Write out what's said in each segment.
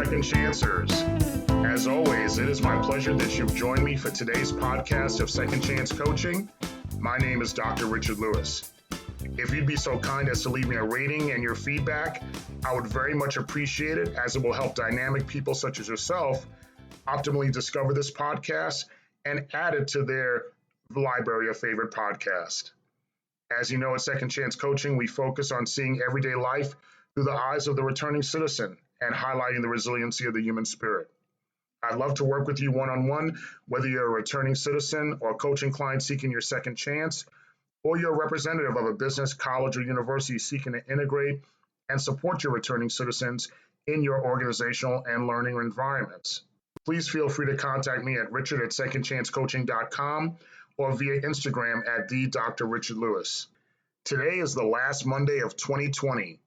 Second Chancers. As always, it is my pleasure that you've joined me for today's podcast of Second Chance Coaching. My name is Dr. Richard Lewis. If you'd be so kind as to leave me a rating and your feedback, I would very much appreciate it, as it will help dynamic people such as yourself optimally discover this podcast and add it to their library of favorite podcasts. As you know, at Second Chance Coaching, we focus on seeing everyday life through the eyes of the returning citizen and highlighting the resiliency of the human spirit. I'd love to work with you one-on-one, whether you're a returning citizen or a coaching client seeking your second chance, or you're a representative of a business, college, or university seeking to integrate and support your returning citizens in your organizational and learning environments. Please feel free to contact me at richard@secondchancecoaching.com or via Instagram at @DrRichardLewis. Today is the last Monday of 2020,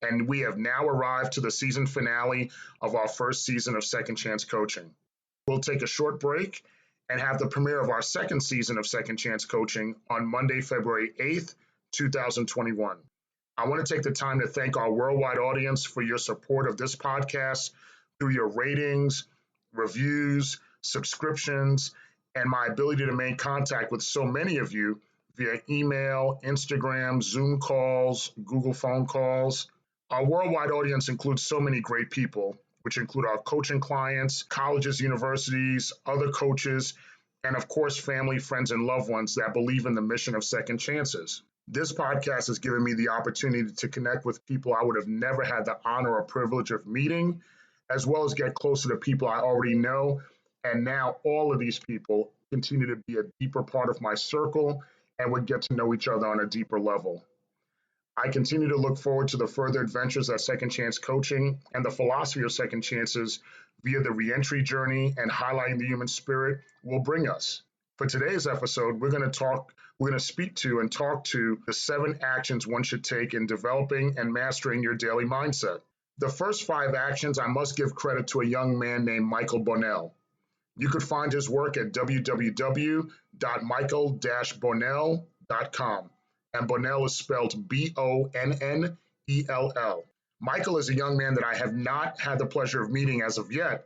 and we have now arrived to the season finale of our first season of Second Chance Coaching. We'll take a short break and have the premiere of our second season of Second Chance Coaching on Monday, February 8th, 2021. I want to take the time to thank our worldwide audience for your support of this podcast through your ratings, reviews, subscriptions, and my ability to maintain contact with so many of you via email, Instagram, Zoom calls, Google phone calls. Our worldwide audience includes so many great people, which include our coaching clients, colleges, universities, other coaches, and of course, family, friends, and loved ones that believe in the mission of Second Chances. This podcast has given me the opportunity to connect with people I would have never had the honor or privilege of meeting, as well as get closer to people I already know. And now all of these people continue to be a deeper part of my circle and would get to know each other on a deeper level. I continue to look forward to the further adventures that Second Chance Coaching and the philosophy of Second Chances via the reentry journey and highlighting the human spirit will bring us. For today's episode, we're going to speak to and talk to the 7 actions one should take in developing and mastering your daily mindset. The first 5 actions, I must give credit to a young man named Michael Bonnell. You could find his work at www.michael-bonnell.com. And Bonnell is spelled Bonnell. Michael is a young man that I have not had the pleasure of meeting as of yet,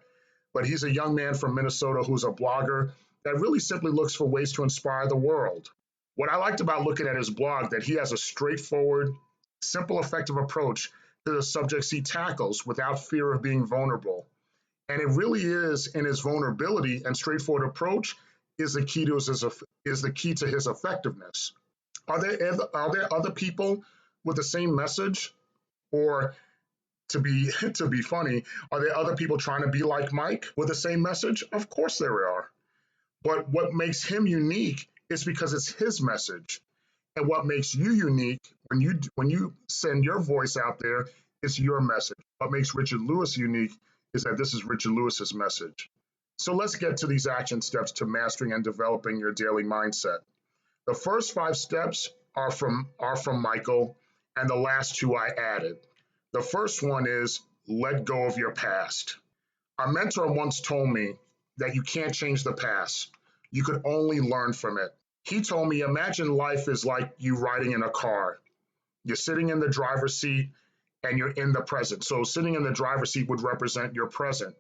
but he's a young man from Minnesota who's a blogger that really simply looks for ways to inspire the world. What I liked about looking at his blog, that he has a straightforward, simple, effective approach to the subjects he tackles without fear of being vulnerable. And it really is in his vulnerability and straightforward approach is the key to his effectiveness. Are there other people with the same message? Or to be funny, are there other people trying to be like Mike with the same message? Of course there are. But what makes him unique is because it's his message. And what makes you unique when you send your voice out there is your message. What makes Richard Lewis unique is that this is Richard Lewis's message. So let's get to these action steps to mastering and developing your daily mindset. The first 5 steps are from Michael, and the last 2 I added. The first one is let go of your past. A mentor once told me that you can't change the past. You could only learn from it. He told me, imagine life is like you riding in a car. You're sitting in the driver's seat and you're in the present. So sitting in the driver's seat would represent your present.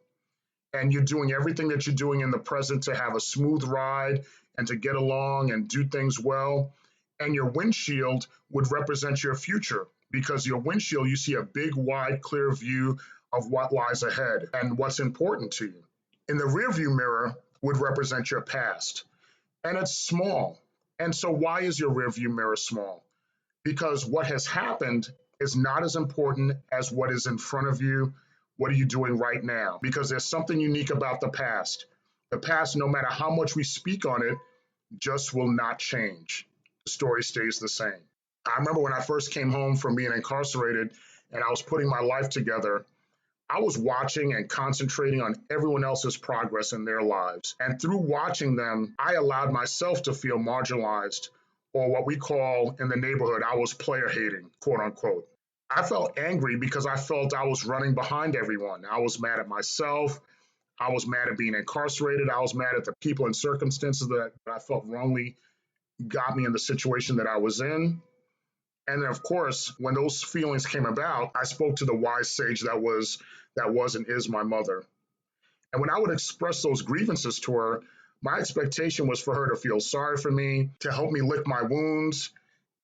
And you're doing everything that you're doing in the present to have a smooth ride and to get along and do things well. And your windshield would represent your future, because your windshield, you see a big, wide, clear view of what lies ahead and what's important to you. In the rearview mirror would represent your past. And it's small. And so why is your rearview mirror small? Because what has happened is not as important as what is in front of you. What are you doing right now? Because there's something unique about the past. The past, no matter how much we speak on it, just will not change. The story stays the same. I remember when I first came home from being incarcerated and I was putting my life together, I was watching and concentrating on everyone else's progress in their lives. And through watching them, I allowed myself to feel marginalized, or what we call in the neighborhood, I was player hating, quote unquote. I felt angry because I felt I was running behind everyone. I was mad at myself. I was mad at being incarcerated. I was mad at the people and circumstances that I felt wrongly got me in the situation that I was in. And then, of course, when those feelings came about, I spoke to the wise sage that was and is my mother. And when I would express those grievances to her, my expectation was for her to feel sorry for me, to help me lick my wounds,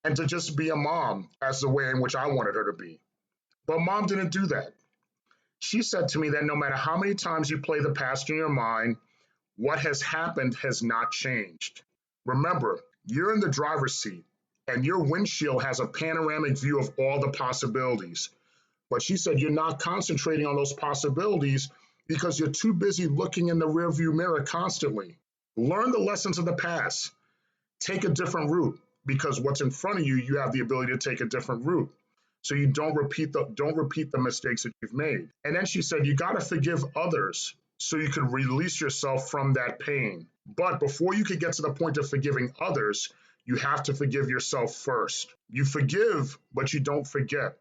and to just be a mom as the way in which I wanted her to be. But mom didn't do that. She said to me that no matter how many times you play the past in your mind, what has happened has not changed. Remember, you're in the driver's seat and your windshield has a panoramic view of all the possibilities. But she said you're not concentrating on those possibilities because you're too busy looking in the rearview mirror constantly. Learn the lessons of the past. Take a different route because what's in front of you, you have the ability to take a different route. So you don't repeat the mistakes that you've made. And then she said you got to forgive others so you can release yourself from that pain. But before you could get to the point of forgiving others, you have to forgive yourself first. You forgive, but you don't forget.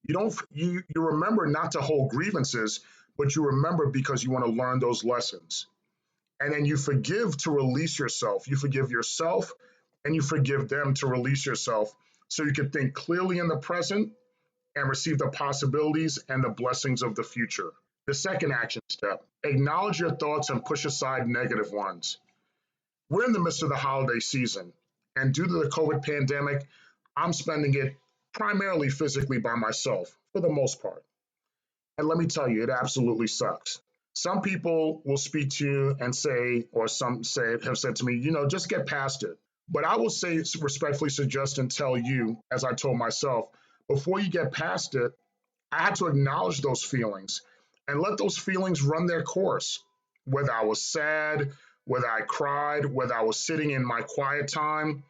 You remember not to hold grievances, but you remember because you want to learn those lessons. And then you forgive to release yourself. You forgive yourself and you forgive them to release yourself so you can think clearly in the present and receive the possibilities and the blessings of the future. The second action step, acknowledge your thoughts and push aside negative ones. We're in the midst of the holiday season, and due to the COVID pandemic, I'm spending it primarily physically by myself for the most part. And let me tell you, it absolutely sucks. Some people will speak to you and say, or some say have said to me, just get past it. But I will say, respectfully suggest and tell you, as I told myself, before you get past it, I had to acknowledge those feelings and let those feelings run their course. Whether I was sad, whether I cried, whether I was sitting in my quiet time.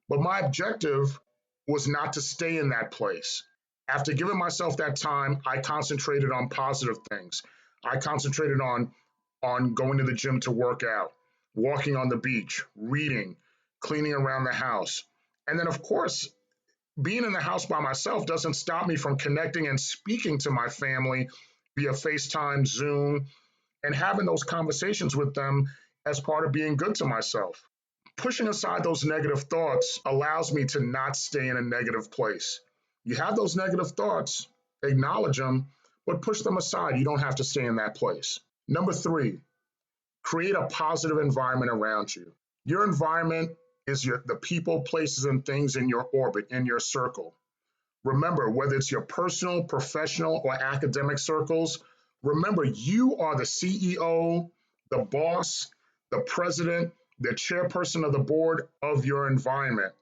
But my objective was not to stay in that place. After giving myself that time, I concentrated on positive things. I concentrated on going to the gym to work out, walking on the beach, reading, cleaning around the house. And then, of course, being in the house by myself doesn't stop me from connecting and speaking to my family via FaceTime, Zoom, and having those conversations with them as part of being good to myself. Pushing aside those negative thoughts allows me to not stay in a negative place. You have those negative thoughts, acknowledge them, but push them aside. You don't have to stay in that place. Number three, create a positive environment around you. Your environment is the people, places, and things in your orbit, in your circle. Remember, whether it's your personal, professional, or academic circles, remember you are the CEO, the boss, the president, the chairperson of the board of your environment.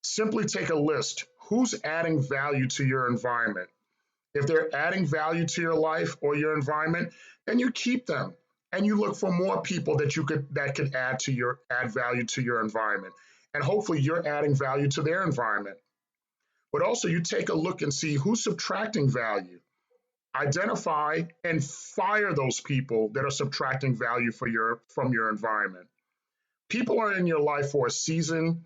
Simply take a list. Who's adding value to your environment? If they're adding value to your life or your environment, then you keep them and you look for more people that could add value to your environment. And hopefully you're adding value to their environment. But also you take a look and see who's subtracting value. Identify and fire those people that are subtracting value from your environment. People are in your life for a season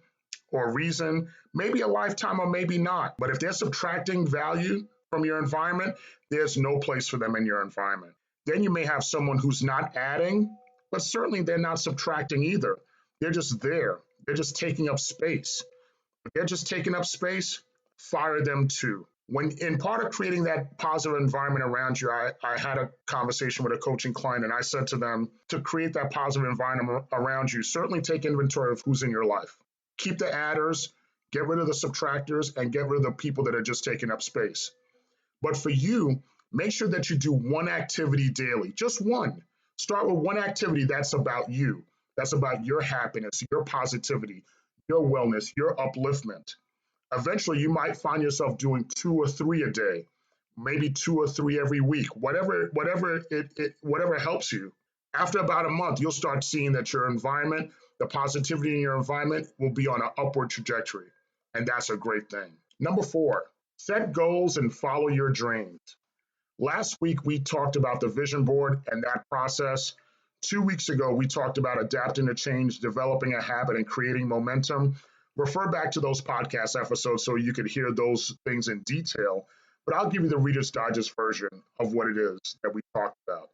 or a reason, maybe a lifetime or maybe not. But if they're subtracting value from your environment, there's no place for them in your environment. Then you may have someone who's not adding, but certainly they're not subtracting either. They're just there. They're just taking up space. If they're just taking up space, fire them too. When in part of creating that positive environment around you, I had a conversation with a coaching client and I said to them, to create that positive environment around you, certainly take inventory of who's in your life. Keep the adders, get rid of the subtractors, and get rid of the people that are just taking up space. But for you, make sure that you do one activity daily, just one. Start with one activity that's about you, that's about your happiness, your positivity, your wellness, your upliftment. Eventually, you might find yourself doing 2 or 3 a day, maybe 2 or 3 every week, whatever helps you. After about a month, you'll start seeing that your environment, the positivity in your environment, will be on an upward trajectory, and that's a great thing. Number 4, set goals and follow your dreams. Last week, we talked about the vision board and that process. 2 weeks ago, we talked about adapting to change, developing a habit, and creating momentum. Refer back to those podcast episodes so you could hear those things in detail. But I'll give you the Reader's Digest version of what it is that we talked about.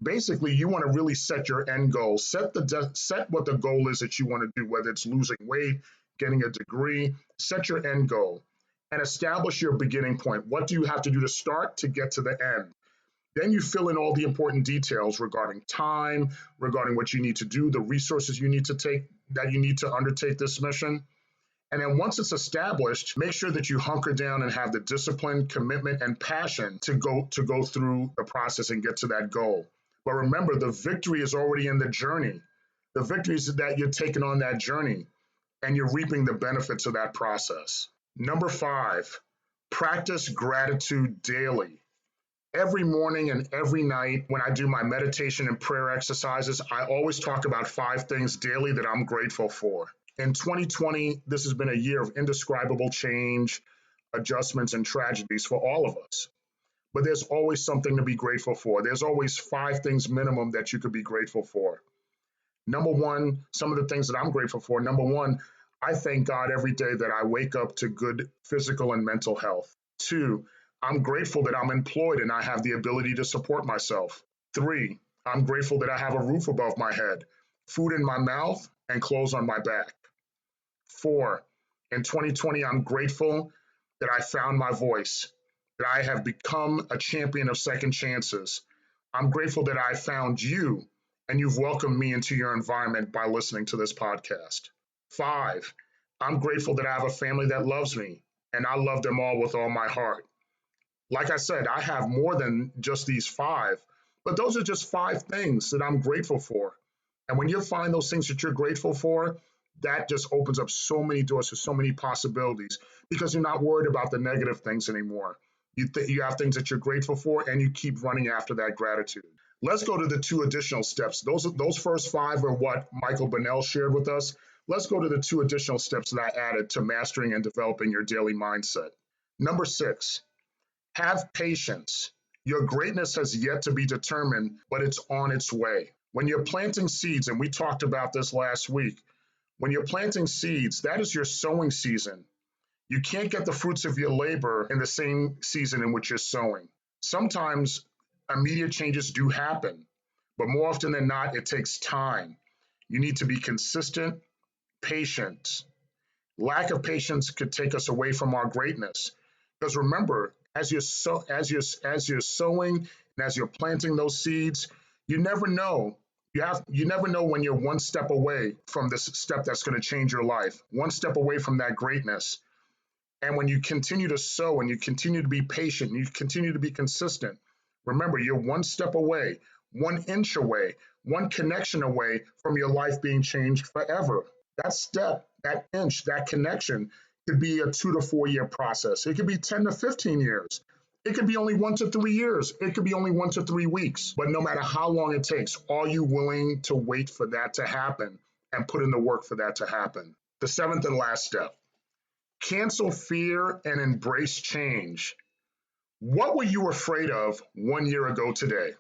Basically, you want to really set your end goal. Set what the goal is that you want to do, whether it's losing weight, getting a degree. Set your end goal. and establish your beginning point. What do you have to do to start to get to the end? Then you fill in all the important details regarding time, regarding what you need to do, the resources you need to take, that you need to undertake this mission. And then once it's established, make sure that you hunker down and have the discipline, commitment, and passion to go through the process and get to that goal. But remember, the victory is already in the journey. The victory is that you're taking on that journey and you're reaping the benefits of that process. Number 5, practice gratitude daily. Every morning and every night when I do my meditation and prayer exercises, I always talk about 5 things daily that I'm grateful for. In 2020, this has been a year of indescribable change, adjustments, and tragedies for all of us. But there's always something to be grateful for. There's always 5 things minimum that you could be grateful for. Number 1, some of the things that I'm grateful for. Number 1, I thank God every day that I wake up to good physical and mental health. 2, I'm grateful that I'm employed and I have the ability to support myself. 3, I'm grateful that I have a roof above my head, food in my mouth, and clothes on my back. 4, in 2020, I'm grateful that I found my voice, that I have become a champion of second chances. I'm grateful that I found you and you've welcomed me into your environment by listening to this podcast. 5, I'm grateful that I have a family that loves me and I love them all with all my heart. Like I said, I have more than just these 5, but those are just 5 things that I'm grateful for. And when you find those things that you're grateful for, that just opens up so many doors to so many possibilities because you're not worried about the negative things anymore. You have things that you're grateful for and you keep running after that gratitude. Let's go to the 2 additional steps. Those first 5 are what Michael Bennell shared with us. Let's go to the 2 additional steps that I added to mastering and developing your daily mindset. Number 6, have patience. Your greatness has yet to be determined, but it's on its way. When you're planting seeds, and we talked about this last week, when you're planting seeds, that is your sowing season. You can't get the fruits of your labor in the same season in which you're sowing. Sometimes immediate changes do happen, but more often than not, it takes time. You need to be consistent, patient. Lack of patience could take us away from our greatness. Because remember, as you're sowing and as you're planting those seeds, you never know. You never know when you're one step away from this step that's going to change your life, one step away from that greatness. And when you continue to sow and you continue to be patient, and you continue to be consistent, remember, you're one step away, 1 inch away, 1 connection away from your life being changed forever. That step, that inch, that connection could be a 2 to 4 year process. It could be 10 to 15 years. It could be only 1 to 3 years. It could be only 1 to 3 weeks. But no matter how long it takes, are you willing to wait for that to happen and put in the work for that to happen? The 7th and last step, cancel fear and embrace change. What were you afraid of 1 year ago today?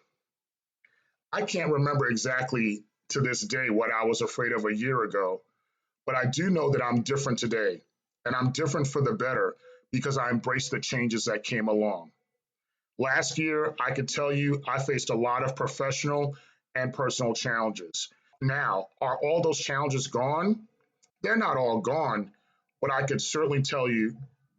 I can't remember exactly to this day what I was afraid of a year ago, but I do know that I'm different today, and I'm different for the better because I embraced the changes that came along. Last year, I could tell you I faced a lot of professional and personal challenges. Now, are all those challenges gone? They're not all gone, but I could certainly tell you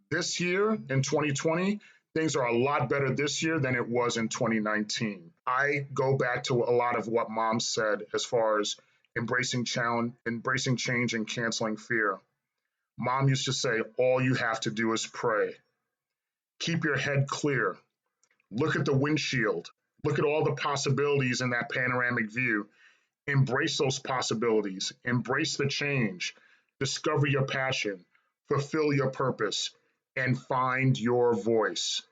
this year in 2020, things are a lot better this year than it was in 2019. I go back to a lot of what Mom said as far as embracing challenge, embracing change, and canceling fear. Mom used to say, all you have to do is pray. Keep your head clear. Look at the windshield. Look at all the possibilities in that panoramic view. Embrace those possibilities. Embrace the change. Discover your passion. Fulfill your purpose. And find your voice.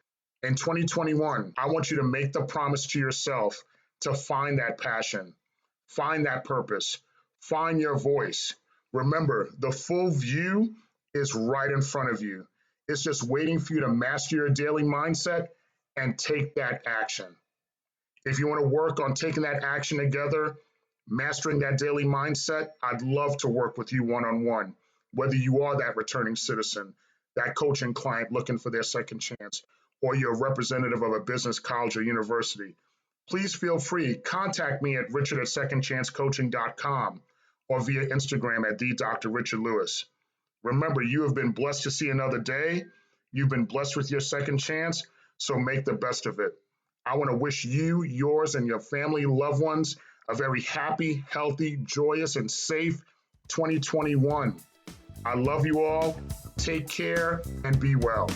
In 2021, I want you to make the promise to yourself to find that passion, find that purpose, find your voice. Remember, the full view is right in front of you. It's just waiting for you to master your daily mindset and take that action. If you want to work on taking that action together, mastering that daily mindset, I'd love to work with you one-on-one, whether you are that returning citizen, that coaching client looking for their second chance, or you're a representative of a business, college, or university. Please feel free. Contact me at richard@secondchancecoaching.com or via Instagram at @the Dr. Richard Lewis. Remember, you have been blessed to see another day. You've been blessed with your second chance, so make the best of it. I want to wish you, yours, and your family, loved ones a very happy, healthy, joyous, and safe 2021. I love you all. Take care and be well.